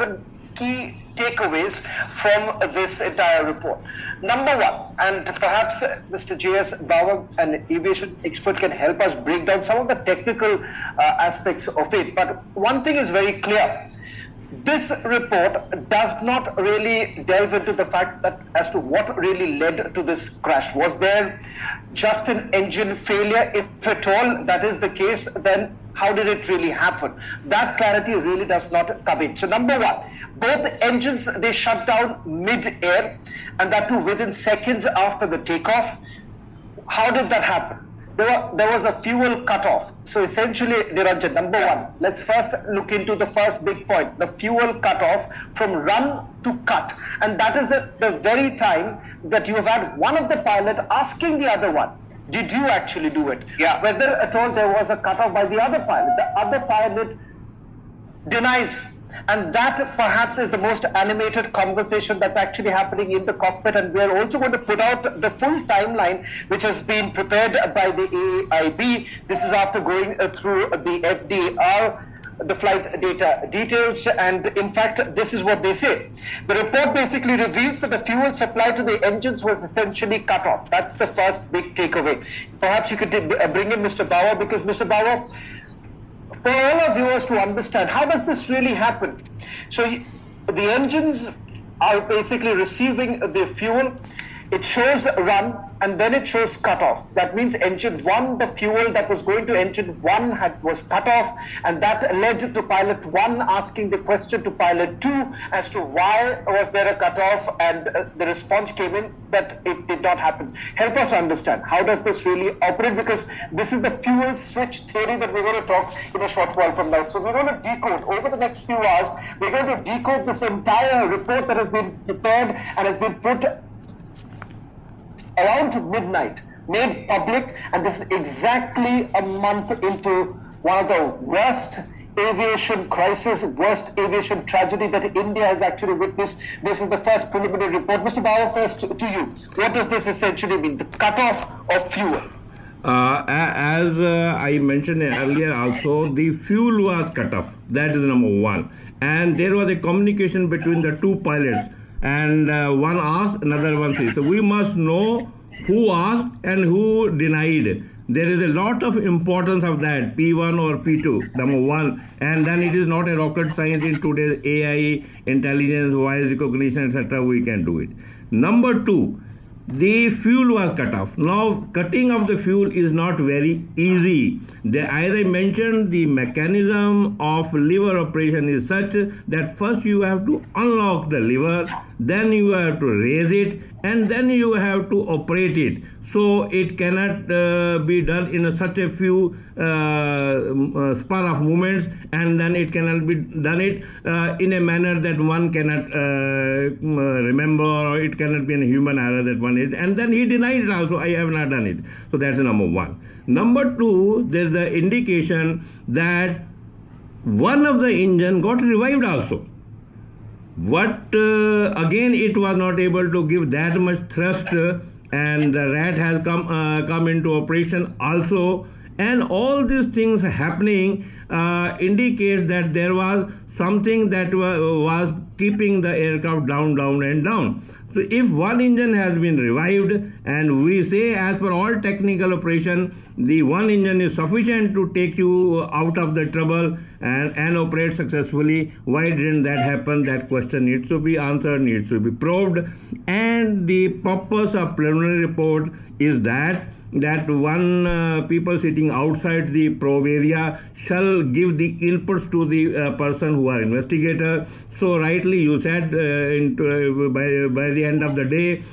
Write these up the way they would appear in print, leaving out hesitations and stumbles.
11 key takeaways from this entire report. Number one, and perhaps Mr. J.S. Bauer, an aviation expert, can help us break down some of the technical aspects of it. But one thing is very clear. This report does not really delve into the fact that as to what really led to this crash. Was there just an engine failure? If at all that is the case, then how did it really happen? That clarity really does not come in. So number one, both engines, they shut down mid-air, and that too within seconds after the takeoff. How did that happen? There was a fuel cutoff. So essentially, Niranjan, number one, let's first look into the first big point, the fuel cutoff from run to cut. And that is the very time that you have had one of the pilot asking the other one, did you actually do it? Yeah. Whether at all there was a cutoff by the other pilot. The other pilot denies. And that perhaps is the most animated conversation that's actually happening in the cockpit. And we are also going to put out the full timeline, which has been prepared by the AIB. This is after going through the FDR, the flight data details. And in fact, this is what they say. The report basically reveals that the fuel supply to the engines was essentially cut off. That's the first big takeaway. Perhaps you could bring in Mr. Bauer, because Mr. Bauer, for all our viewers to understand, how does this really happen? So the engines are basically receiving the fuel. It shows run, and then it shows cut off. That means engine 1, the fuel that was going to engine 1 was cut off, and that led to pilot 1 asking the question to pilot 2 as to why was there a cut off, and the response came in that it did not happen. Help us understand, how does this really operate? Because this is the fuel switch theory that we're going to talk in a short while from now. So we're going to decode, over the next few hours, we're going to decode this entire report that has been prepared and has been put around midnight, made public, and this is exactly a month into one of the worst aviation crisis, worst aviation tragedy that India has actually witnessed. This is the first preliminary report. Mr. Bauer, first to you. What does this essentially mean, the cutoff of fuel? As I mentioned earlier also, the fuel was cut off. That is number one. And there was a communication between the two pilots. And one asked, another one said. So we must know who asked and who denied. There is a lot of importance of that, P1 or P2, number one. And then it is not a rocket science in today's AI, intelligence, voice recognition, etc. We can do it. Number two, the fuel was cut off. Now, cutting off the fuel is not very easy. As I mentioned, the mechanism of lever operation is such that first you have to unlock the lever, then you have to raise it, and then you have to operate it. So it cannot be done in such a few spur of movements, and then it cannot be done in a manner that one cannot remember, or it cannot be a human error that one is. And then he denied it also, I have not done it. So that's number one. Number two, there's the indication that one of the engine got revived also. But again, it was not able to give that much thrust, and the rat has come into operation also. And all these things happening indicates that there was something that was keeping the aircraft down, and down. So if one engine has been revived, and we say as per all technical operation, the one engine is sufficient to take you out of the trouble and operate successfully. Why didn't that happen? That question needs to be answered, needs to be probed. And the purpose of preliminary report is that one people sitting outside the probe area shall give the inputs to the person who are investigator. So rightly you said, by the end of the day,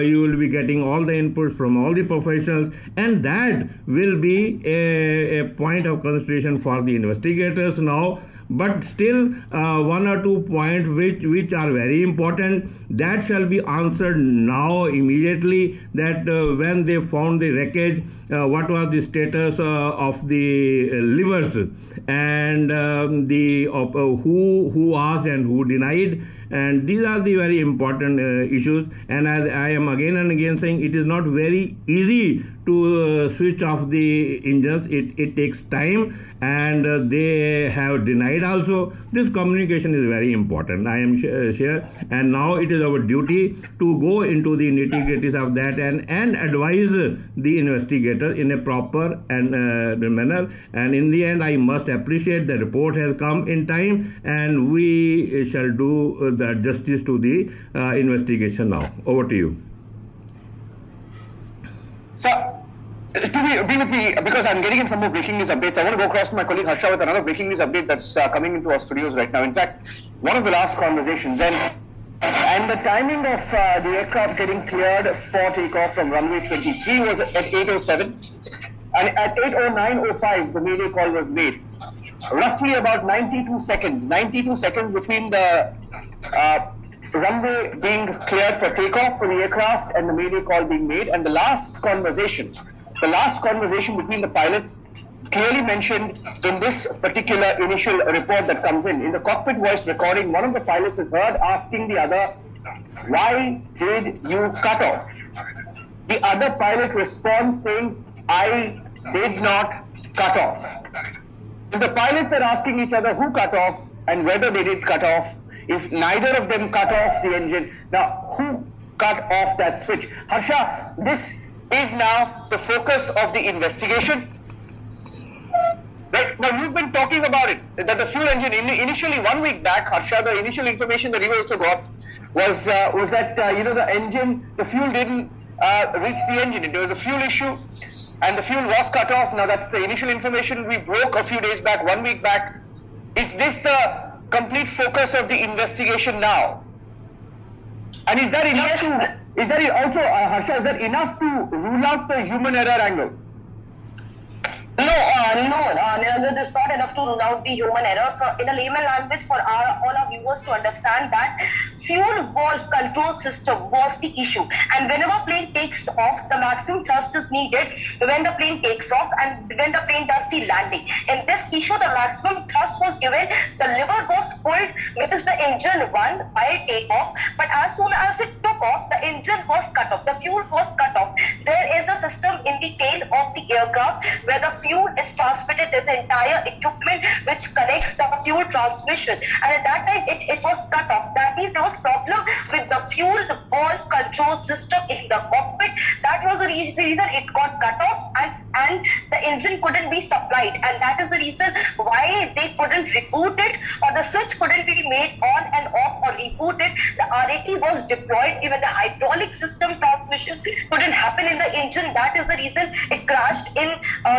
you will be getting all the inputs from all the professionals, and that will be a point of consideration for the investigators now. But still, one or two points which are very important, that shall be answered now immediately, that when they found the wreckage, what was the status of the levers, and who asked and who denied. And these are the very important issues. And as I am again and again saying, it is not very easy to switch off the engines. It takes time, and they have denied also. This communication is very important, I am sure, and now it is our duty to go into the nitty-gritties of that and advise the investigator in a proper and manner. And in the end, I must appreciate the report has come in time, and we shall do the justice to the investigation now. Over to you. So, be with me, because I'm getting in some more breaking news updates. I want to go across to my colleague Harsha with another breaking news update that's coming into our studios right now. In fact, one of the last conversations, and the timing of the aircraft getting cleared for takeoff from runway 23 was at 8:07, and at 8:09:05 the mayday call was made. Roughly about 92 seconds between the runway being cleared for takeoff for the aircraft and the mayday call being made. And the last conversation between the pilots clearly mentioned in this particular initial report that comes in the cockpit voice recording. One of the pilots is heard asking the other, "Why did you cut off?" The other pilot responds saying, "I did not cut off." If the pilots are asking each other who cut off and whether they did cut off, if neither of them cut off the engine, now who cut off that switch? Harsha, this is now the focus of the investigation. Right, now we've been talking about it, that the fuel engine, initially 1 week back, Harsha, the initial information that we also got was that, the engine, the fuel didn't reach the engine. There was a fuel issue and the fuel was cut off. Now that's the initial information we broke a few days back, 1 week back. Is this the complete focus of the investigation now? And is that enough Harsha, is that enough to rule out the human error angle? No, Nirendra, this is not enough to rule out the human error. In a layman language, for all our viewers to understand that fuel valve control system was the issue. And whenever plane takes off, the maximum thrust is needed when the plane takes off and when the plane does the landing. In this issue, the maximum thrust was given, the lever was pulled, which is the engine one, while takeoff. But as soon as it took off, the engine was cut off, the fuel was cut off. There is a system in the tail of the aircraft where the fuel is transmitted. There's entire equipment which connects the fuel transmission, and at that time it was cut off. That means there was problem with the fuel valve control system in the cockpit. That was the reason it got cut off, and the engine couldn't be supplied, and that is the reason why they couldn't reboot it, or the switch couldn't be made on and off or rebooted. The RAT was deployed, even the hydraulic system transmission couldn't happen in the engine. That is the reason it crashed in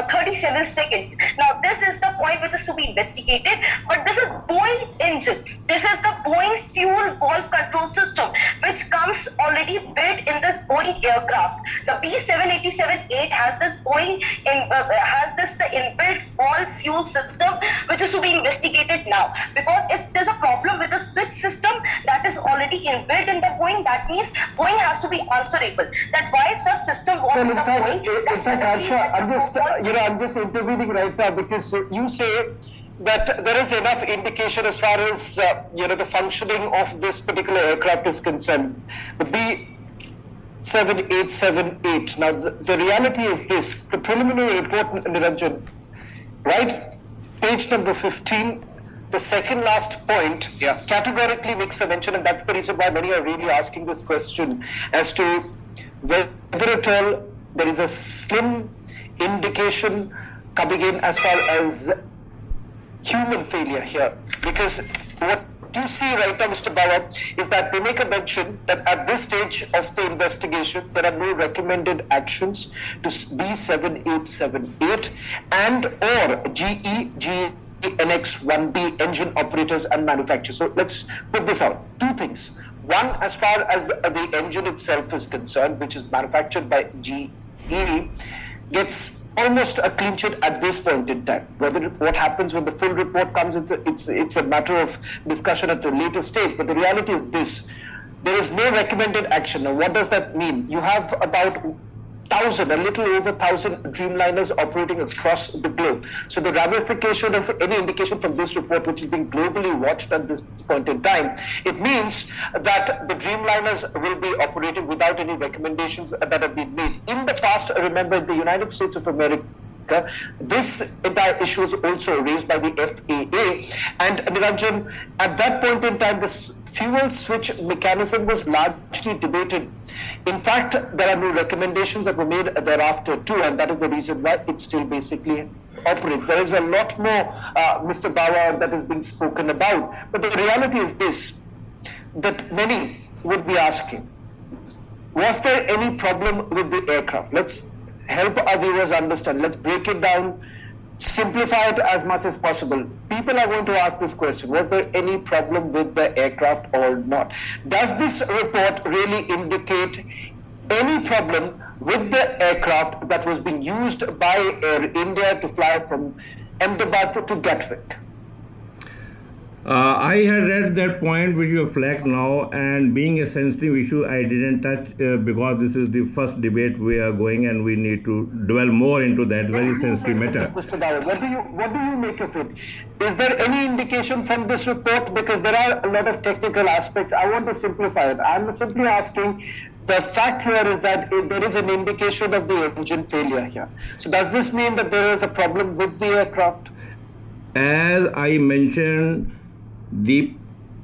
37 seconds. Now this is the point which is to be investigated, but this is Boeing engine. This is the Boeing fuel valve control system which comes already built in this Boeing aircraft. The B787-8 has this the inbuilt valve fuel system which is to be investigated now, because if there's a problem with the switch system that is already inbuilt in the Boeing, that means Boeing has to be answerable. That's why such system was in the Boeing. In fact, Harsha, I'm just intervening right now because you say that there is enough indication as far as the functioning of this particular aircraft is concerned. The B7878. Now the reality is this: the preliminary report, Niranjan, right? Page number 15. The second last point categorically makes a mention, and that's the reason why many are really asking this question as to whether at all there is a slim indication coming in as far as human failure here. Because what you see right now, Mr. Bawa, is that they make a mention that at this stage of the investigation, there are no recommended actions to B7878 and or Annex 1B engine operators and manufacturers. So let's put this out. Two things. One, as far as the engine itself is concerned, which is manufactured by GE, gets almost a clean sheet at this point in time. What happens when the full report comes, it's a matter of discussion at a later stage. But the reality is this: there is no recommended action. Now, what does that mean? You have about 1,000, a little over 1,000 Dreamliners operating across the globe. So the ramification of any indication from this report, which is being globally watched at this point in time, it means that the Dreamliners will be operating without any recommendations that have been made. In the past, remember, the United States of America, this entire issue was also raised by the FAA, and Niranjan, at that point in time, this fuel switch mechanism was largely debated. In fact, there are no recommendations that were made thereafter too, and that is the reason why it still basically operates. There is a lot more, Mr. Bawa, that is being spoken about, but the reality is this, that many would be asking, was there any problem with the aircraft? Let's help our viewers understand. Let's break it down, simplify it as much as possible. People are going to ask this question: was there any problem with the aircraft or not? Does this report really indicate any problem with the aircraft that was being used by Air India to fly from Ahmedabad to Gatwick? I had read that point which you flagged now, and being a sensitive issue, I didn't touch because this is the first debate we are going, and we need to dwell more into that very sensitive matter. Mr. Dawar, what do you make of it? Is there any indication from this report? Because there are a lot of technical aspects. I want to simplify it. I'm simply asking. The fact here is that there is an indication of the engine failure here. So does this mean that there is a problem with the aircraft? As I mentioned, the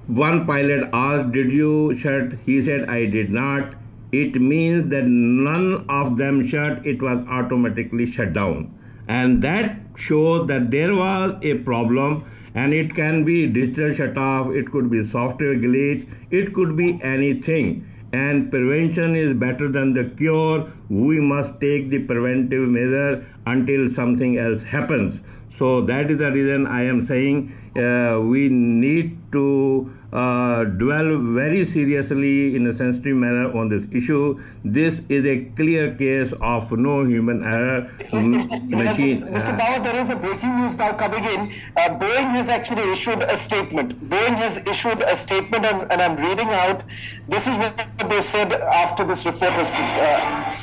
one pilot asked, "Did you shut?" He said, "I did not." It means that none of them shut. It was automatically shut down, and that shows that there was a problem. And it can be digital shut off, it could be software glitch, it could be anything. And prevention is better than the cure. We must take the preventive measure until something else happens. So that is the reason I am saying we need to dwell very seriously in a sensitive manner on this issue. This is a clear case of no human error machine. Mr. Bauer, there is a breaking news now coming in. Boeing has actually issued a statement. Boeing has issued a statement, and I'm reading out. This is what they said after this report was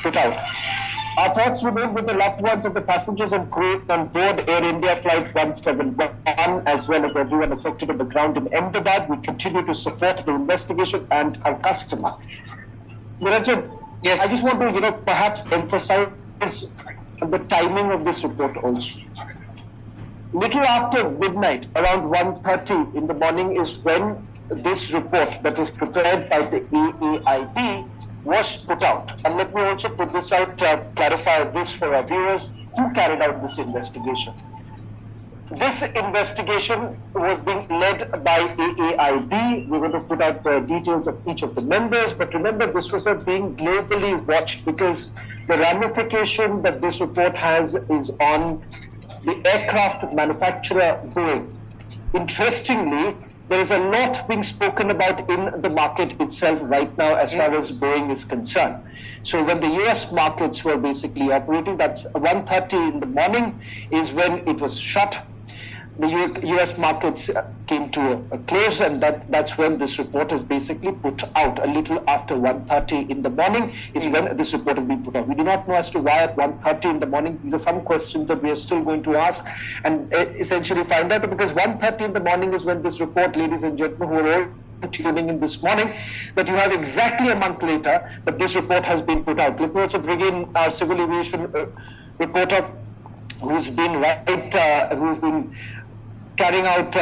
put out. Our thoughts remain with the loved ones of the passengers and crew on board Air India Flight 171, as well as everyone affected on the ground in Ahmedabad. We continue to support the investigation and our customer. Niranjan, yes, I just want to, perhaps emphasize the timing of this report also. Little after midnight, around 1:30 in the morning, is when this report that was prepared by the AAIB was put out. And let me also put this out, clarify this for our viewers, who carried out this investigation. This investigation was being led by AAIB. We're going to put out the details of each of the members, but remember, this was being globally watched because the ramification that this report has is on the aircraft manufacturer Boeing. Interestingly, there is a lot being spoken about in the market itself right now as far as Boeing is concerned. So when the US markets were basically operating, that's 1:30 in the morning is when it was shut. The US markets came to a close, and that's when this report is basically put out. A little after 1:30 in the morning is when this report has been put out. We do not know as to why at 1:30 in the morning. These are some questions that we are still going to ask and essentially find out, because 1:30 in the morning is when this report, ladies and gentlemen, who are all tuning in this morning, that you have exactly a month later that this report has been put out. Let me also bring in our civil aviation reporter who's been carrying out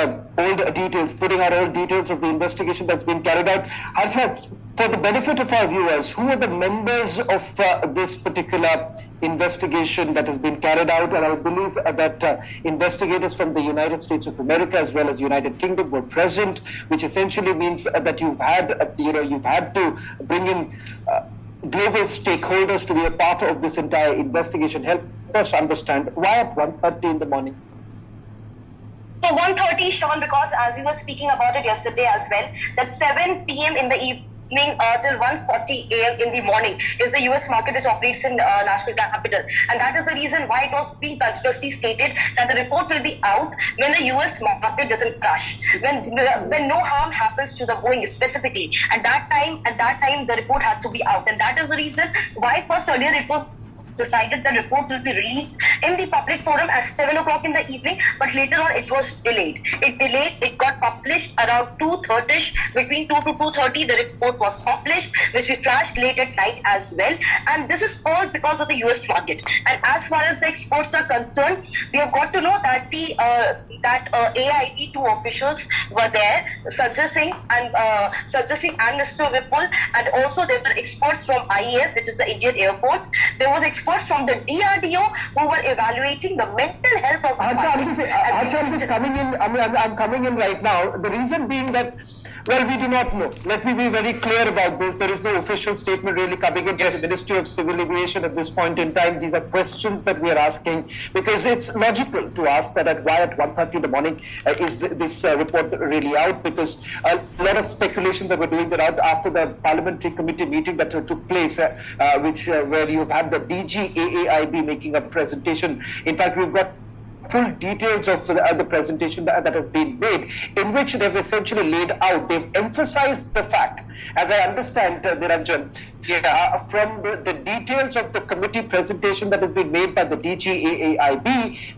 putting out all details of the investigation that's been carried out. Harsha, for the benefit of our viewers, who are the members of this particular investigation that has been carried out? And I believe that investigators from the United States of America as well as United Kingdom were present, which essentially means that you've had to bring in global stakeholders to be a part of this entire investigation. Help us understand why at 1:30 in the morning. So 1:30, Sean, because as we were speaking about it yesterday as well, that 7 p.m. in the evening till 1:40 a.m. in the morning is the US market which operates in national capital. And that is the reason why it was being continuously stated that the report will be out when the US market doesn't crash, when no harm happens to the Boeing specifically. At that time, the report has to be out. And that is the reason why first earlier it was decided the report will be released in the public forum at 7 o'clock in the evening, but later on it was delayed. It got published around 2:30, between 2 to 2:30 the report was published, which we flashed late at night as well. And this is all because of the US market. And as far as the exports are concerned, we have got to know that the AIB 2 officials were there, Sajja Singh and Mr. Vipul, and also there were experts from IAF, which is the Indian Air Force. There was experts from the DRDO who were evaluating the mental health of the Harsha, I'm just coming in. I'm coming in right now. The reason being that, well, we do not know. Let me be very clear about this. There is no official statement really coming in from the Ministry of Civil Aviation at this point in time. These are questions that we are asking because it's logical to ask that at why at 1:30 in the morning is this report really out, because a lot of speculation that we're doing that out after the parliamentary committee meeting that took place, where you've had the DG AAIB making a presentation. In fact, we've got full details of the presentation that has been made, in which they've essentially laid out, they've emphasized the fact, as I understand, Niranjan, from the details of the committee presentation that has been made by the DGAAIB,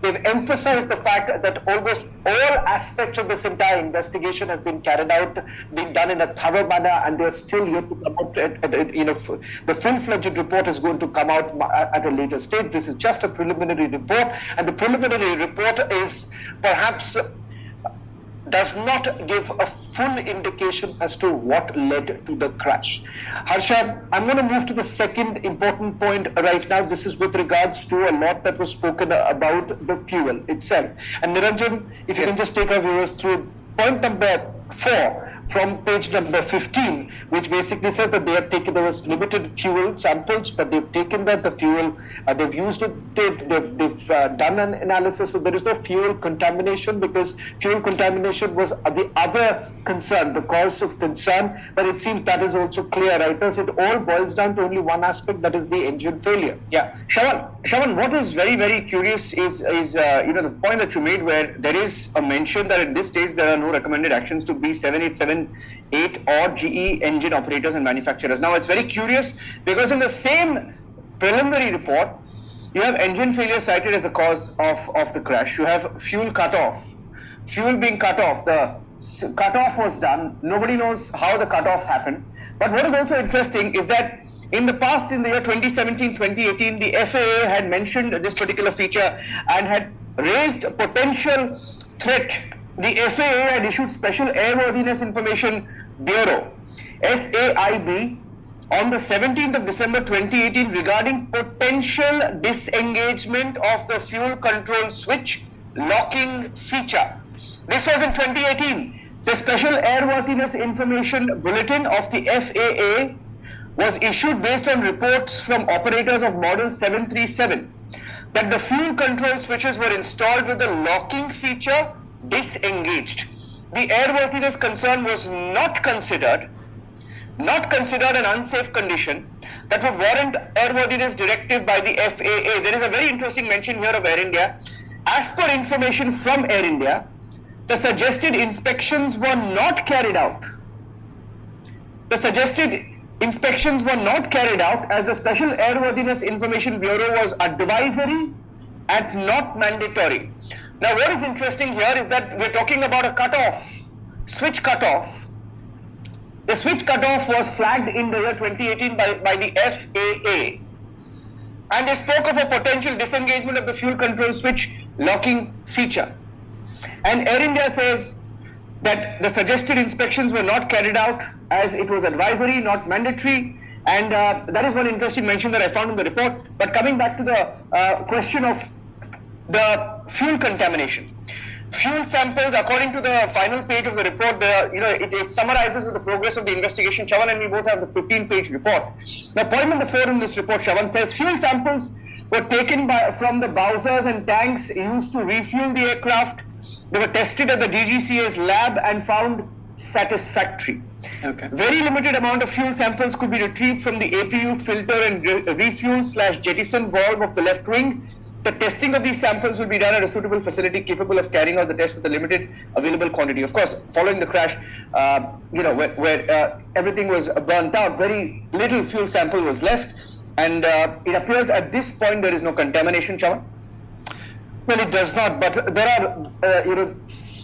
they've emphasized the fact that almost all aspects of this entire investigation has been carried out, been done in a thorough manner, and they're still yet to come out. The full-fledged report is going to come out at a later stage. This is just a preliminary report, and the preliminary report is perhaps does not give a full indication as to what led to the crash. Harsha, I'm going to move to the second important point right now. This is with regards to a lot that was spoken about the fuel itself. And Niranjan, if you can just take our viewers through point number 4 from page number 15, which basically said that there was limited fuel samples, but they've taken the fuel, they've used it, they've done an analysis, so there is no fuel contamination, because fuel contamination was the other concern, the cause of concern, but it seems that is also clear, right? So it all boils down to only one aspect, that is the engine failure. Yeah, Shravan, what is very, very curious is the point that you made, where there is a mention that at this stage there are no recommended actions to B7878 or GE engine operators and manufacturers. Now, it's very curious because in the same preliminary report, you have engine failure cited as the cause of the crash. You have fuel cutoff, fuel being cut off. The cutoff was done. Nobody knows how the cutoff happened. But what is also interesting is that in the past, in the year 2017, 2018, the FAA had mentioned this particular feature and had raised a potential threat. The FAA had issued Special Airworthiness Information Bureau, SAIB, on the 17th of December 2018 regarding potential disengagement of the fuel control switch locking feature. This was in 2018. The Special Airworthiness Information Bulletin of the FAA was issued based on reports from operators of Model 737 that the fuel control switches were installed with the locking feature disengaged. The airworthiness concern was not considered an unsafe condition that would warrant airworthiness directive by the FAA. There is a very interesting mention here of Air India. As per information from Air India, the suggested inspections were not carried out. The suggested inspections were not carried out as the Special Airworthiness Information Bureau was advisory and not mandatory. Now, what is interesting here is that we're talking about a cutoff, switch cutoff. The switch cutoff was flagged in the year 2018 by the FAA. And they spoke of a potential disengagement of the fuel control switch locking feature. And Air India says that the suggested inspections were not carried out as it was advisory, not mandatory. And that is one interesting mention that I found in the report. But coming back to the question of the fuel contamination. Fuel samples, according to the final page of the report, it summarizes with the progress of the investigation. Shravan and me both have the 15-page report. Now, point number 4 in this report, Shravan, says fuel samples were taken from the bowsers and tanks used to refuel the aircraft. They were tested at the DGCA's lab and found satisfactory. Okay. Very limited amount of fuel samples could be retrieved from the APU filter and refuel/jettison valve of the left wing. The testing of these samples will be done at a suitable facility capable of carrying out the test with a limited available quantity. Of course, following the crash, where everything was burnt out, very little fuel sample was left. And it appears at this point there is no contamination, Chavan. Well, it does not, but there are,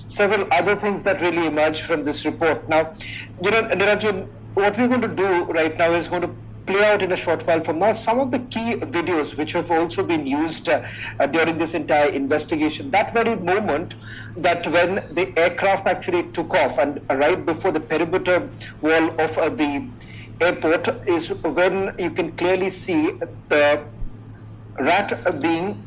several other things that really emerge from this report. Now, Niranjan, what we're going to do right now is going to play out in a short while from now some of the key videos which have also been used during this entire investigation. That very moment that when the aircraft actually took off and right before the perimeter wall of the airport is when you can clearly see the rat being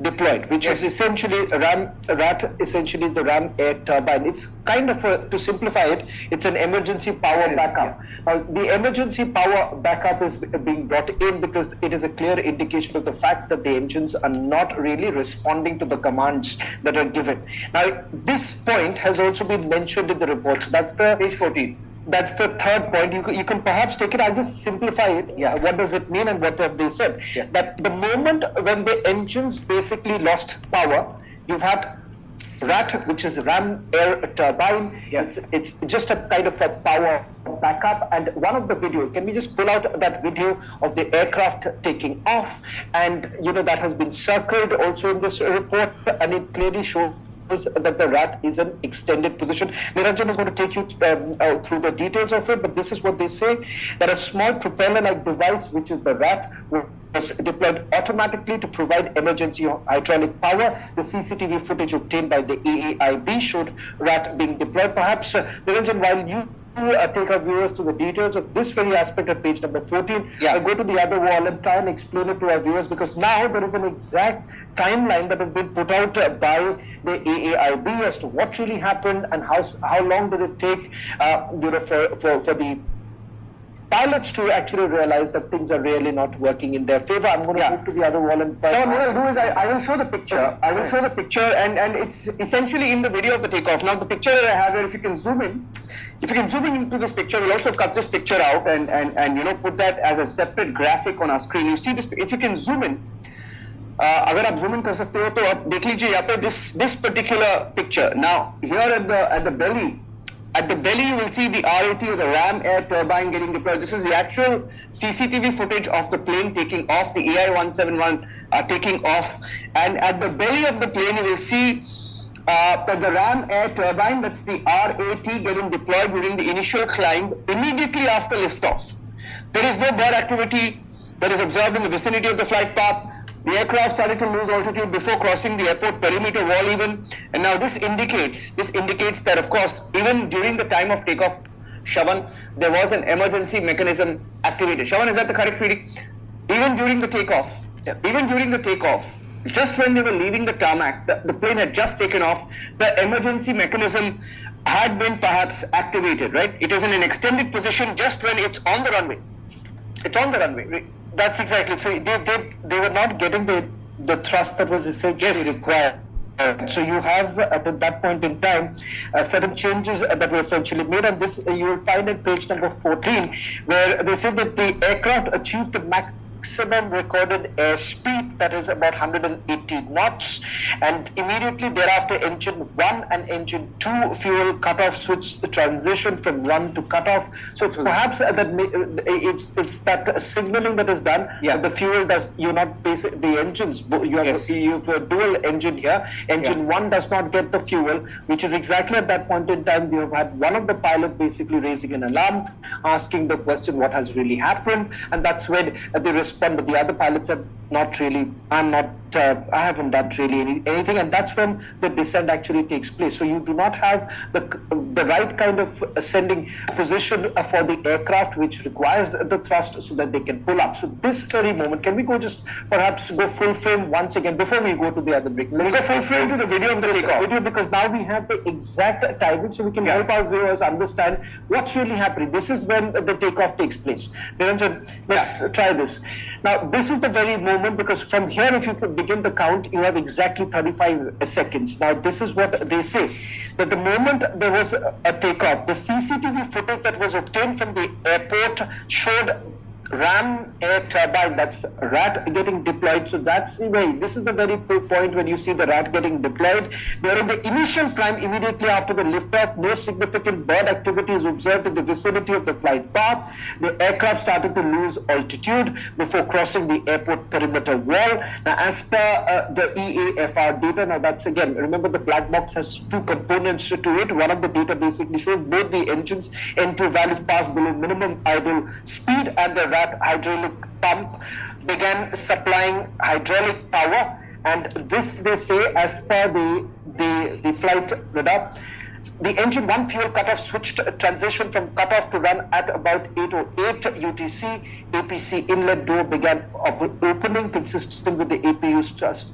deployed, which is essentially rat essentially the ram air turbine. It's kind of to simplify it, it's an emergency power backup. Now, the emergency power backup is being brought in because it is a clear indication of the fact that the engines are not really responding to the commands that are given. Now, this point has also been mentioned in the report. So that's the Page 14. That's the third point. You can perhaps take it. I'll just simplify it. Yeah. What does it mean and what have they said? Yeah. That the moment when the engines basically lost power, you've had RAT, which is ram air turbine. Yeah. It's just a kind of a power backup. And one of the video, can we just pull out that video of the aircraft taking off? And that has been circled also in this report, and it clearly shows that the rat is an extended position. Niranjan is going to take you through the details of it, but this is what they say, that a small propeller-like device, which is the rat, was deployed automatically to provide emergency hydraulic power. The CCTV footage obtained by the AAIB showed rat being deployed. Perhaps, Niranjan, while you take our viewers to the details of this very aspect at page number 14. Yeah. I'll go to the other wall and try and explain it to our viewers, because now there is an exact timeline that has been put out by the AAIB as to what really happened and how long did it take for the pilots to actually realize that things are really not working in their favor. I'm going to move to the other wall and So what I'll do is I will show the picture. I will show the picture, and it's essentially in the video of the takeoff. Now the picture that I have here, if you can zoom in into this picture, we'll also cut this picture out and put that as a separate graphic on our screen. You see this, if you can zoom in. अगर आप zoom in कर सकते हो तो आप देख लीजिए यहाँ पे this particular picture. Now here at the belly. At the belly, you will see the RAT or the ram air turbine getting deployed. This is the actual CCTV footage of the plane taking off, the AI-171 taking off. And at the belly of the plane, you will see that the ram air turbine, that's the RAT, getting deployed during the initial climb immediately after liftoff. There is no bird activity that is observed in the vicinity of the flight path. The aircraft started to lose altitude before crossing the airport perimeter wall even. And now this indicates that, of course, even during the time of takeoff, Shavan, there was an emergency mechanism activated. Shavan, is that the correct reading? Even during the takeoff, just when they were leaving the tarmac, the plane had just taken off, the emergency mechanism had been perhaps activated, right? It is in an extended position just when it's on the runway. It's on the runway. That's exactly. So they were not getting the thrust that was essentially required. So you have at that point in time certain changes that were essentially made, and this you will find at page number 14, where they say that the aircraft achieved the maximum recorded airspeed, that is about 180 knots, and immediately thereafter engine 1 and engine 2 fuel cutoff switch the transition from run to cutoff. So it's perhaps that it's that signaling that is done. Yeah. The fuel does, you're not basic, the engines, you have a dual engine here. Engine 1 does not get the fuel, which is exactly at that point in time we have had one of the pilot basically raising an alarm, asking the question what has really happened, and that's when they respond. But the other pilots have not really, I haven't done really anything, and that's when the descent actually takes place. So you do not have the right kind of ascending position for the aircraft, which requires the thrust so that they can pull up. So this very moment, can we perhaps go full frame once again before we go to the other break? Let's go full frame to the video of the takeoff. Video, because now we have the exact timing, so we can help our viewers understand what's really happening. This is when the takeoff takes place. Niranjan, let's try this. Now, this is the very moment, because from here, if you could begin the count, you have exactly 35 seconds. Now, this is what they say, that the moment there was a takeoff, the CCTV footage that was obtained from the airport showed ram air turbine, that's RAT getting deployed. So that's the way, this is the very point when you see the RAT getting deployed. During the initial climb, immediately after the liftoff, no significant bird activity is observed in the vicinity of the flight path. The aircraft started to lose altitude before crossing the airport perimeter wall. Now, as per the EAFR data, now that's again, remember the black box has two components to it. One of the data basically shows both the engines N2 values passed below minimum idle speed, and the RAT hydraulic pump began supplying hydraulic power. And this, they say, as per the flight radar, the engine 1 fuel cutoff switched transition from cutoff to run at about 8:08 UTC. APC inlet door began opening consistent with the APU's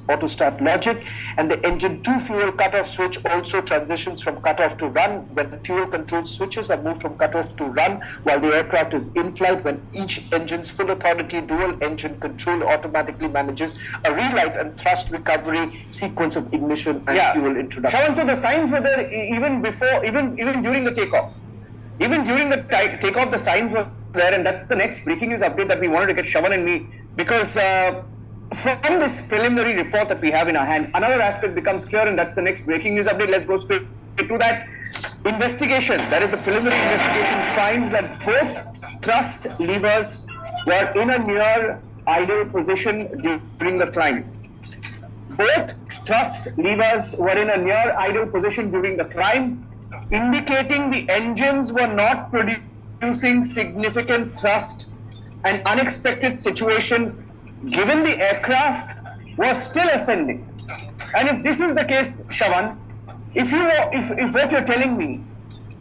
auto start logic, and the engine 2 fuel cutoff switch also transitions from cutoff to run when the fuel control switches are moved from cutoff to run while the aircraft is in flight, when each engine's full authority dual engine control automatically manages a relight and thrust recovery sequence of ignition and fuel introduction. Shawan, so the signs were there even during the takeoff. Even during the takeoff, the signs were there, and that's the next breaking news update that we wanted to get Shawan and me, because from this preliminary report that we have in our hand, another aspect becomes clear, and that's the next breaking news update. Let's go straight to that. Investigation, that is the preliminary investigation, finds that both thrust levers were in a near idle position during the climb. Both thrust levers were in a near idle position during the climb, indicating the engines were not producing significant thrust. An unexpected situation, given the aircraft was still ascending. And if this is the case, Shawan, if what you're telling me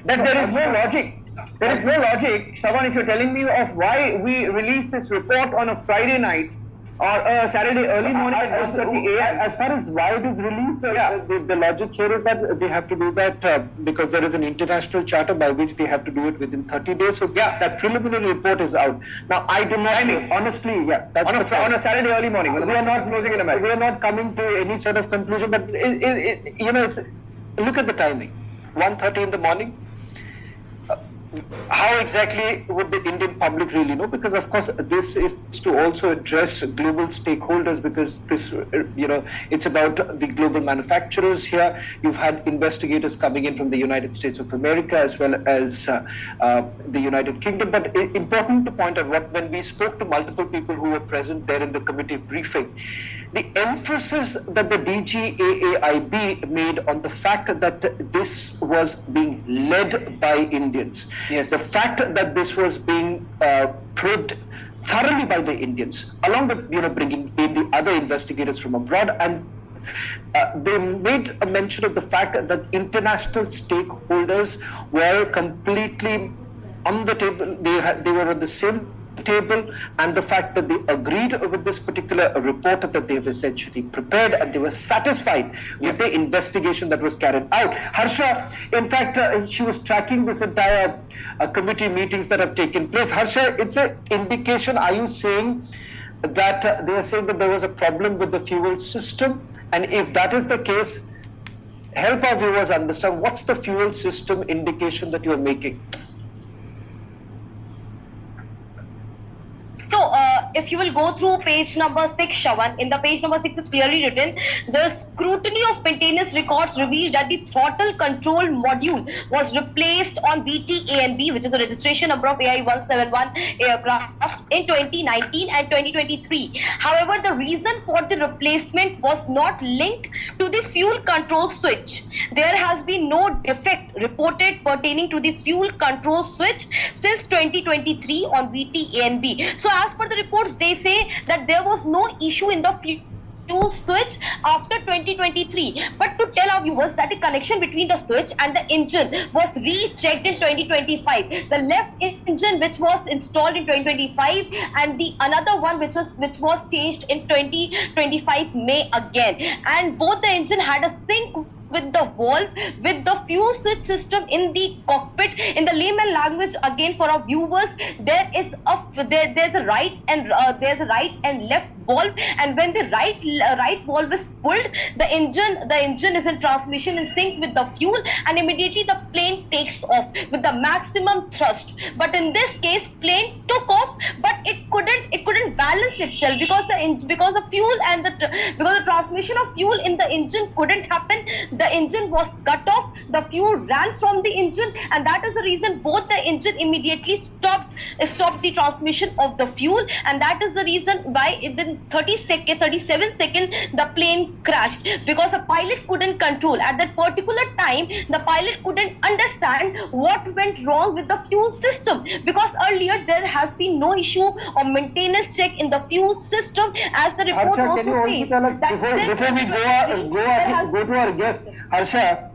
that there is no logic, Shawan, if you're telling me of why we released this report on a Friday night or a Saturday early morning at 1:30 a.m. As far as why it is released, the logic here is that they have to do that because there is an international charter by which they have to do it within 30 days. So that preliminary report is out. Now, I do not, honestly, that's on a Saturday early morning. We are not closing in America. We are not coming to any sort of conclusion, but look at the timing, 1:30 in the morning. How exactly would the Indian public really know? Because of course this is to also address global stakeholders, because this, it's about the global manufacturers here. You've had investigators coming in from the United States of America as well as the United Kingdom. But important to point out, when we spoke to multiple people who were present there in the committee briefing, the emphasis that the DGAAIB made on the fact that this was being led by Indians, the fact that this was being probed thoroughly by the Indians, along with bringing in the other investigators from abroad, and they made a mention of the fact that international stakeholders were completely on the table. They were on the same table, and the fact that they agreed with this particular report that they've essentially prepared, and they were satisfied with the investigation that was carried out. Harsha, in fact, she was tracking this entire committee meetings that have taken place. Harsha, it's an indication. Are you saying that they are saying that there was a problem with the fuel system? And if that is the case, help our viewers understand what's the fuel system indication that you are making. So, if you will go through page number 6, Shawan, in the page number 6 is clearly written, the scrutiny of maintenance records revealed that the throttle control module was replaced on VT-ANB, which is the registration number of AI-171 aircraft, in 2019 and 2023. However, the reason for the replacement was not linked to the fuel control switch. There has been no defect reported pertaining to the fuel control switch since 2023 on VT-ANB. So, as per the reports, they say that there was no issue in the fuel switch after 2023. But to tell our viewers that the connection between the switch and the engine was rechecked in 2025. The left engine which was installed in 2025 and the another one which was changed in 2025 May again. And both the engine had a sync with the valve, with the fuel switch system in the cockpit. In the layman language, again for our viewers, there's a right and left valve, and when the right valve is pulled, the engine is in transmission in sync with the fuel, and immediately the plane takes off with the maximum thrust. But in this case, plane took off, but it couldn't balance itself because the transmission of fuel in the engine couldn't happen. The engine was cut off, the fuel ran from the engine, and that is the reason both the engine immediately stopped the transmission of the fuel, and that is the reason why in 37 seconds the plane crashed, because the pilot couldn't control. At that particular time, the pilot couldn't understand what went wrong with the fuel system, because earlier there has been no issue of maintenance check in the fuel system, as the report Harsha, also can you also says. tell us, before we go to our guest, Harsha,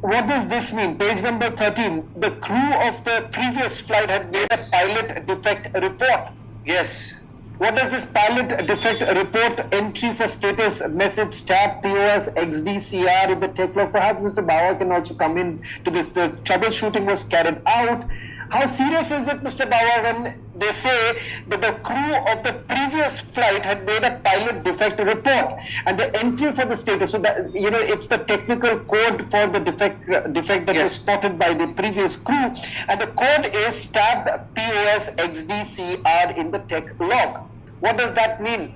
what does this mean? Page number 13. The crew of the previous flight had made a pilot defect report. Yes. What does this pilot defect report entry for status message tab POS XDCR in the tech log? Perhaps Mr. Bawa can also come in to this. The troubleshooting was carried out. How serious is it, Mr. Bawa, when they say that the crew of the previous flight had made a pilot defect report and the entry for the status? So that, it's the technical code for the defect that was spotted by the previous crew, and the code is tab POS XDCR in the tech log. What does that mean?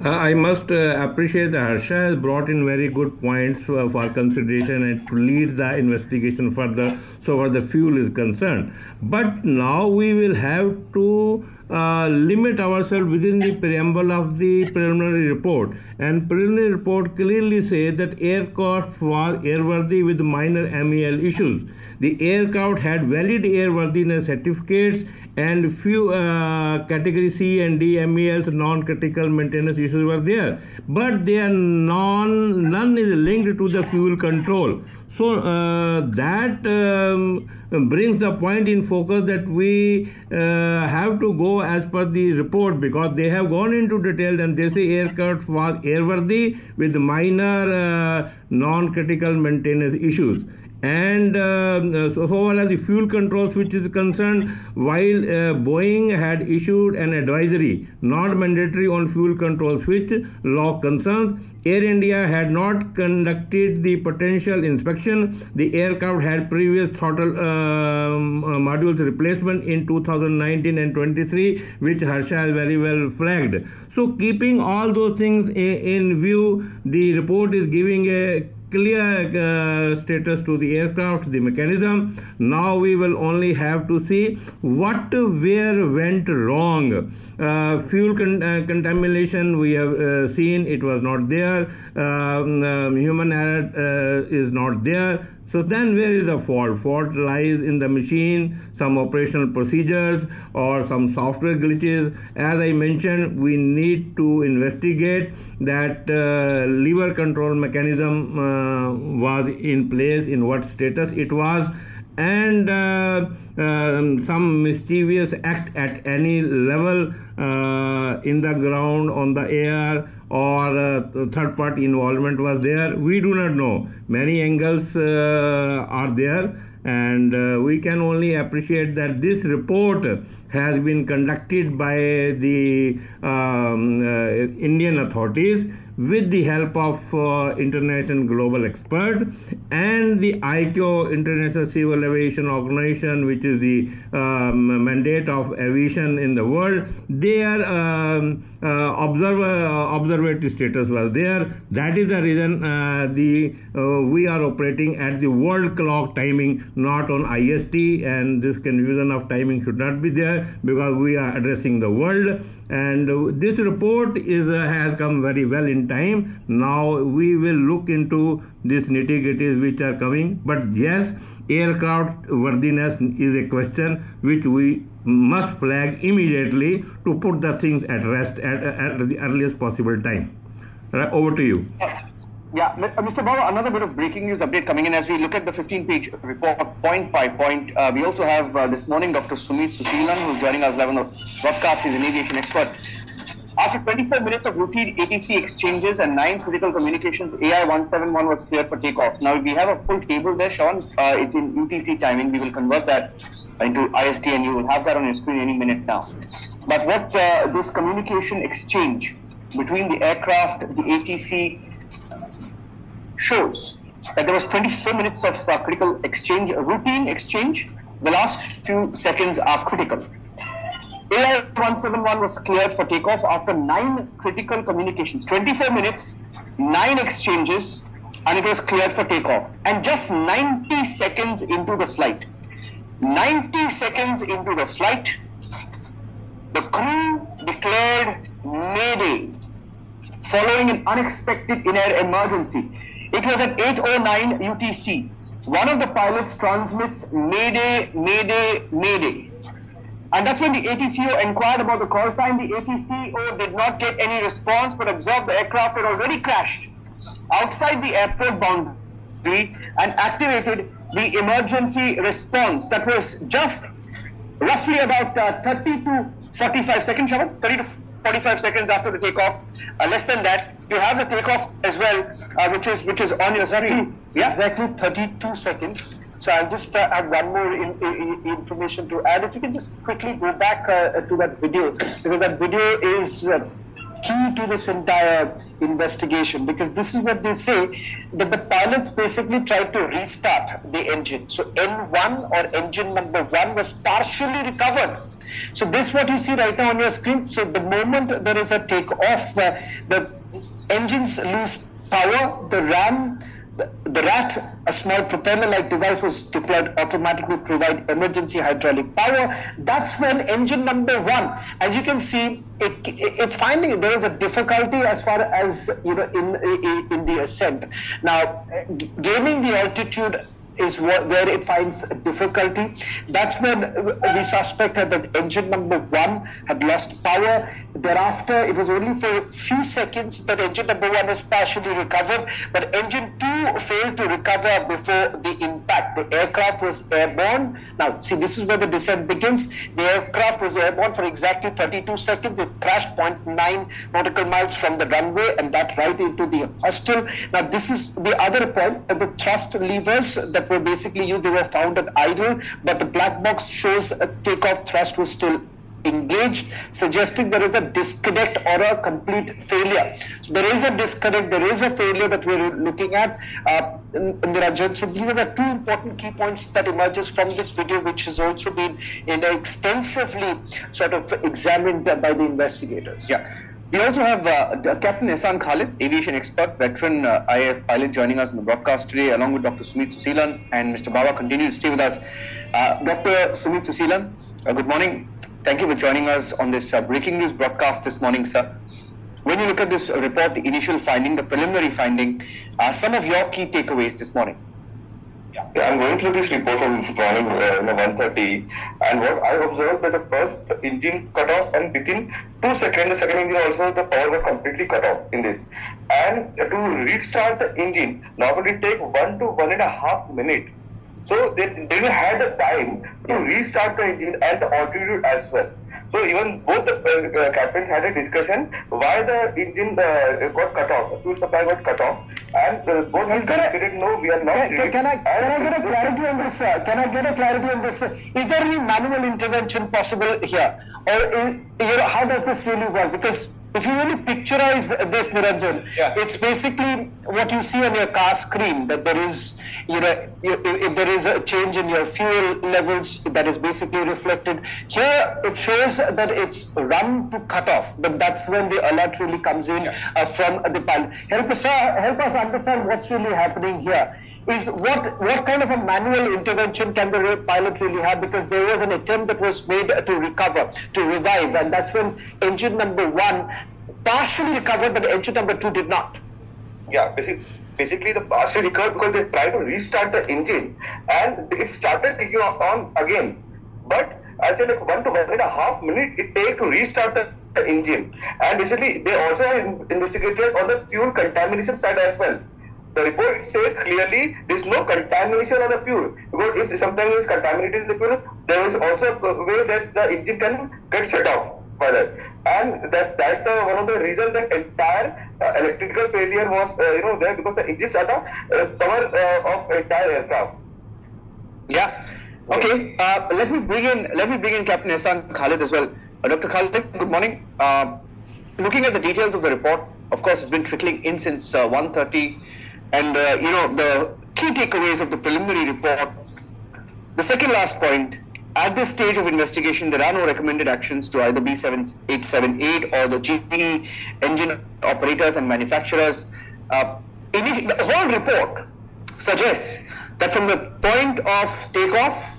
I must appreciate that Harsha has brought in very good points for consideration and to lead the investigation further so far the fuel is concerned. But now we will have to limit ourselves within the preamble of the preliminary report. And preliminary report clearly says that aircraft was airworthy with minor MEL issues. The aircraft had valid airworthiness certificates, and few category C and D MELs, non-critical maintenance issues were there, but they are none is linked to the fuel control. So that brings the point in focus that we have to go as per the report, because they have gone into detail and they say aircraft was airworthy with minor non-critical maintenance issues. And so far as the fuel control switch is concerned, while Boeing had issued an advisory not mandatory on fuel control switch law concerns, Air India had not conducted the potential inspection. The aircraft had previous throttle modules replacement in 2019 and 23, which Harsha has very well flagged. So keeping all those things in view, the report is giving a clear status to the aircraft, the mechanism. Now we will only have to see where went wrong. Fuel contamination we have seen, it was not there. Human error is not there. So then where is the fault? Fault lies in the machine, some operational procedures, or some software glitches. As I mentioned, we need to investigate that lever control mechanism was in place, in what status it was, and some mischievous act at any level in the ground, on the air, or third party involvement was there. We do not know. Many angles are there, and we can only appreciate that this report has been conducted by the Indian authorities with the help of international global experts and the ICAO, International Civil Aviation Organization, which is the mandate of aviation in the world. Their observatory status was there. That is the reason we are operating at the world clock timing, not on IST, and this confusion of timing should not be there because we are addressing the world. And this report has come very well in time. Now we will look into these nitty-gritties which are coming. But yes, aircraft worthiness is a question which we must flag immediately to put the things at rest at the earliest possible time. Over to you. Yeah, Mr. Bawa, another bit of breaking news update coming in as we look at the 15-page report point by point. We also have this morning Dr. Sumit Susilan, who's joining us live on the broadcast. He's an aviation expert. After 24 minutes of routine ATC exchanges and 9 critical communications, AI-171 was cleared for takeoff. Now we have a full table there, Sean. It's in UTC timing. We will convert that into IST, and you will have that on your screen any minute now. But what this communication exchange between the aircraft, the ATC, shows that there was 24 minutes of critical exchange, routine exchange. The last few seconds are critical. AI-171 was cleared for takeoff after 9 critical communications, 24 minutes, 9 exchanges, and it was cleared for takeoff. And just 90 seconds into the flight, 90 seconds into the flight, the crew declared Mayday following an unexpected in-air emergency. It was at 8:09 UTC. One of the pilots transmits Mayday, Mayday, Mayday. And that's when the ATCO inquired about the call sign. The ATCO did not get any response, but observed the aircraft had already crashed outside the airport boundary and activated the emergency response. That was just roughly about 30 to 45 seconds, Shaman? 30 to 45 seconds after the takeoff. Less than that, you have the takeoff as well, which is on your screen. Yeah, exactly 32 seconds. So I'll just add one more information to add. If you can just quickly go back to that video, because that video is key to this entire investigation, because this is what they say, that the pilots basically tried to restart the engine. So N1 or engine number 1 was partially recovered. So this is what you see right now on your screen. So the moment there is a takeoff, the engines lose power, the RAM, the RAT, a small propeller-like device, was deployed automatically to provide emergency hydraulic power. That's when engine number 1, as you can see, it's finding there is a difficulty as far as in the ascent. Now, gaining the altitude is where it finds difficulty. That's when we suspected that engine number 1 had lost power. Thereafter, it was only for a few seconds that engine number 1 was partially recovered, but engine 2 failed to recover before the impact. The aircraft was airborne. Now, see, this is where the descent begins. The aircraft was airborne for exactly 32 seconds. It crashed 0.9 nautical miles from the runway, and that right into the hostel. Now, this is the other point. The thrust levers that were basically used, they were found at idle, but the black box shows a takeoff thrust was still engaged, suggesting there is a disconnect or a complete failure. So there is a disconnect, there is a failure that we're looking at, Niranjan. So these are the two important key points that emerges from this video, which has also been extensively sort of examined by the investigators. Yeah. We also have Captain Ihsan Khalid, aviation expert, veteran IAF pilot, joining us in the broadcast today, along with Dr. Sumit Susilan, and Mr. Baba continue to stay with us. Dr. Sumit Susilan, good morning. Thank you for joining us on this breaking news broadcast this morning, sir. When you look at this report, the initial finding, the preliminary finding, some of your key takeaways this morning. Yeah, I'm going through this report from this morning, 1:30, and what I observed that the first engine cut off, and within 2 seconds, the second engine also, the power got completely cut off in this. And to restart the engine, normally take 1 to 1.5 minutes. So they didn't have the time to restart the engine and the altitude as well. So even both the captains had a discussion why the engine got cut off, the fuel supply got cut off, and both have stated no, we are not. Can I get a clarity on this? Can I get a clarity on this? Is there any manual intervention possible here, or how does this really work? Because if you really picturize this, Niranjan, it's basically what you see on your car screen, that there is, if there is a change in your fuel levels, that is basically reflected. Here it shows that it's run to cut off, but that's when the alert really comes in from the pilot. Help us understand what's really happening here. Is what kind of a manual intervention can the pilot really have? Because there was an attempt that was made to recover, to revive, and that's when engine number 1 partially recovered, but engine number 2 did not. Yeah, basically the partially recovered because they tried to restart the engine and it started kicking on again. But I said like 1 to 1.5 minutes it takes to restart the engine. And basically they also have investigated on the fuel contamination side as well. The report says clearly there is no contamination on the fuel, because if sometimes it's contaminated in the fuel, there is also a way that the engine can get shut off. pilot. And that's the one of the reasons that entire electrical failure was there, because the engines are the power of entire aircraft. Yeah. Okay. Let me bring in Captain Ehsan Khalid as well. Dr. Khalid, good morning. Looking at the details of the report, of course, it's been trickling in since 1:30, and the key takeaways of the preliminary report. The second last point: at this stage of investigation, there are no recommended actions to either B7878 or the GE engine operators and manufacturers. The whole report suggests that from the point of takeoff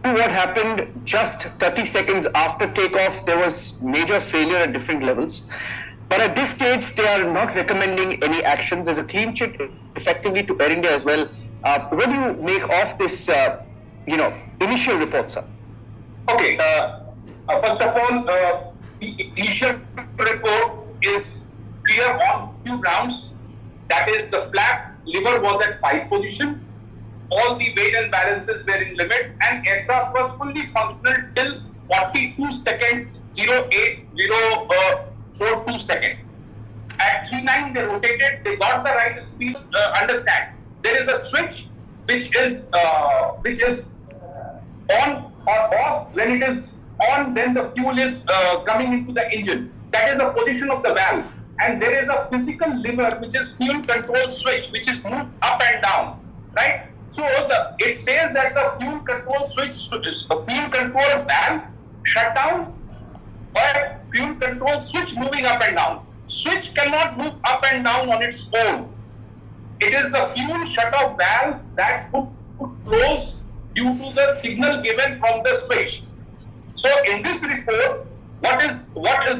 to what happened just 30 seconds after takeoff, there was major failure at different levels. But at this stage, they are not recommending any actions. There's a clean chit effectively to Air India as well. What do you make of this, initial report, sir? Okay. First of all, the initial report is clear on few grounds. That is, the flap lever was at 5 position. All the weight and balances were in limits, and aircraft was fully functional till 42 seconds, 0.8042 seconds. At 39 they rotated, they got the right speed. Understand, there is a switch which is on or off. When it is on, then the fuel is coming into the engine. That is the position of the valve. And there is a physical lever which is fuel control switch, which is moved up and down, right? So it says that the fuel control switch, fuel control valve shut down, or fuel control switch moving up and down. Switch cannot move up and down on its own. It is the fuel shut-off valve that would close due to the signal given from the switch. So in this report, what is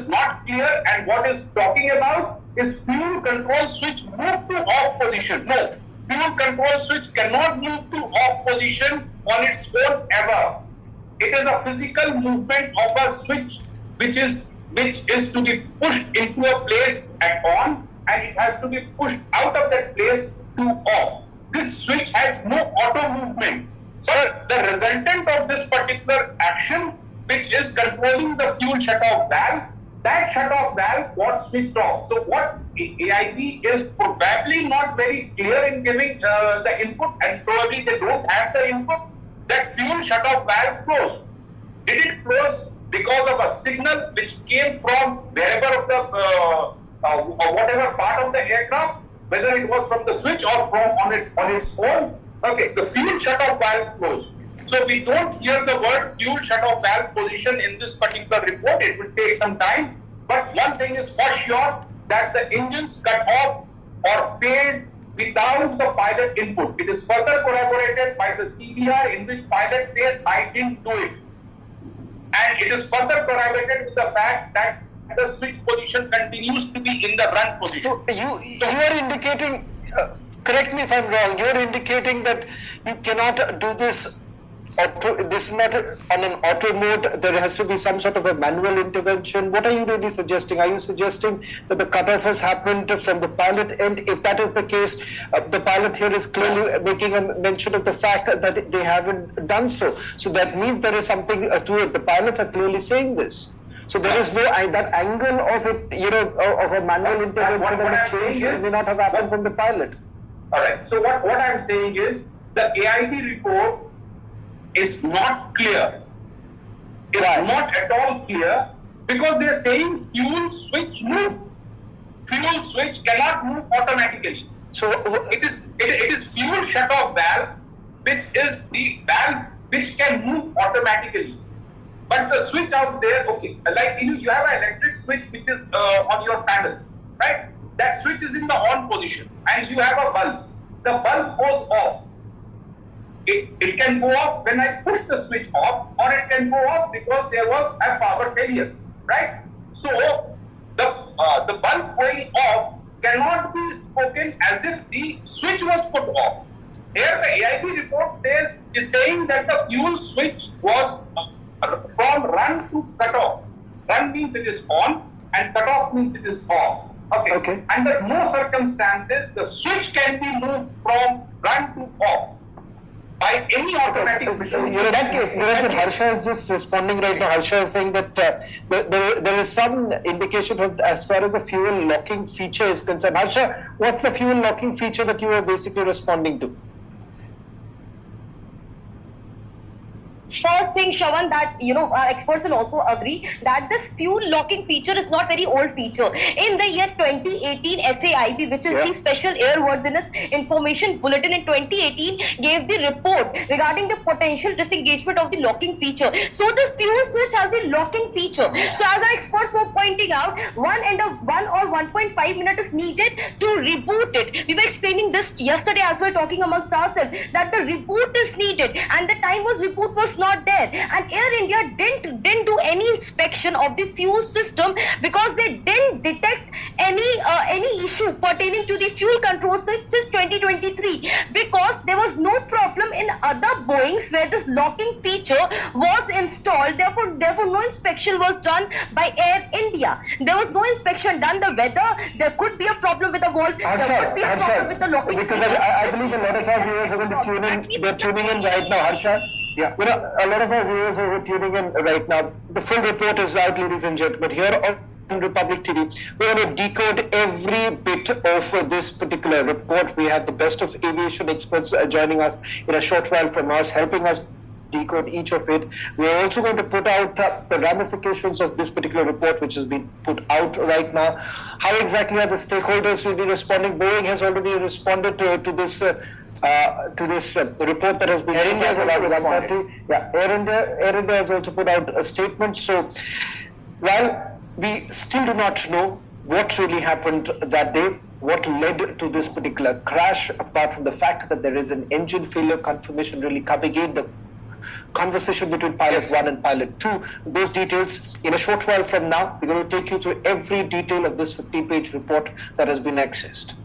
not clear and what is talking about is fuel control switch move to off position. No, fuel control switch cannot move to off position on its own ever. It is a physical movement of a switch which is to be pushed into a place at on, and it has to be pushed out of that place to off. This switch has no auto movement. So the resultant of this particular action, which is controlling the fuel shut-off valve, that shut-off valve got switched off. So what AIB is probably not very clear in giving the input, and probably they don't have the input, that fuel shut-off valve closed. Did it close because of a signal which came from wherever of the or whatever part of the aircraft, whether it was from the switch or from on its own? Okay, the fuel shut-off valve closed. So we don't hear the word fuel shut-off valve position in this particular report. It will take some time. But one thing is for sure, that the engines cut off or failed without the pilot input. It is further corroborated by the CDR in which pilot says, I didn't do it. And it is further corroborated with the fact that the switch position continues to be in the run position. So you are indicating, correct me if I'm wrong, you are indicating that you cannot do this this is not on an auto mode, there has to be some sort of a manual intervention. What are you really suggesting? Are you suggesting that the cutoff has happened from the pilot end? If that is the case, the pilot here is clearly making a mention of the fact that they haven't done so. So that means there is something to it. The pilots are clearly saying this. So there is no that angle of it, of a manual intervention and a change may not have happened from the pilot. All right. So what I'm saying is the AIB report is not clear. It's not at all clear, because they're saying fuel switch move. Fuel switch cannot move automatically. So it is fuel shut-off valve, which is the valve which can move automatically. But the switch out there, okay, like you have an electric switch which is on your panel, right? That switch is in the on position, and you have a bulb. The bulb goes off. It can go off when I push the switch off, or it can go off because there was a power failure, right? So the bulb going off cannot be spoken as if the switch was put off. Here the AIB report is saying that the fuel switch was from run to cut off. Run means it is on, and cut off means it is off. Okay. Under no circumstances the switch can be moved from run to off. by any automatic system. In that case, Harsha is just responding right now. Harsha is saying that there is some indication of, as far as the fuel locking feature is concerned. Harsha, what's the fuel locking feature that you were basically responding to? First thing, Shravan, that our experts will also agree that this fuel locking feature is not very old feature. In the year 2018, SAIB, which is the Special Airworthiness Information Bulletin in 2018, gave the report regarding the potential disengagement of the locking feature. So this fuel switch has the locking feature. So as our experts were pointing out, 1 or 1.5 minutes is needed to reboot it. We were explaining this yesterday as we were talking amongst ourselves, that the reboot is needed, and the time reboot was not there, and Air India didn't do any inspection of the fuel system because they didn't detect any issue pertaining to the fuel control switch since 2023, because there was no problem in other Boeings where this locking feature was installed. Therefore no inspection was done by Air India. There was no inspection done. The whether there could be a problem with the valve, there could be a problem with the locking because feature. I believe a lot of our viewers are going to tune in. They're tuning in right now, Harsha. Yeah, a lot of our viewers are tuning in right now. The full report is out, ladies and gentlemen. Here on Republic TV, we're going to decode every bit of this particular report. We have the best of aviation experts joining us in a short while from us, helping us decode each of it. We're also going to put out the ramifications of this particular report, which has been put out right now. How exactly are the stakeholders will be responding? Boeing has already responded to this report that has been. Air India has also responded. Yeah, Air India has also put out a statement. So while we still do not know what really happened that day, what led to this particular crash, apart from the fact that there is an engine failure confirmation really coming in, the conversation between pilot 1 and pilot 2, those details in a short while from now. We're going to take you through every detail of this 50-page report that has been accessed.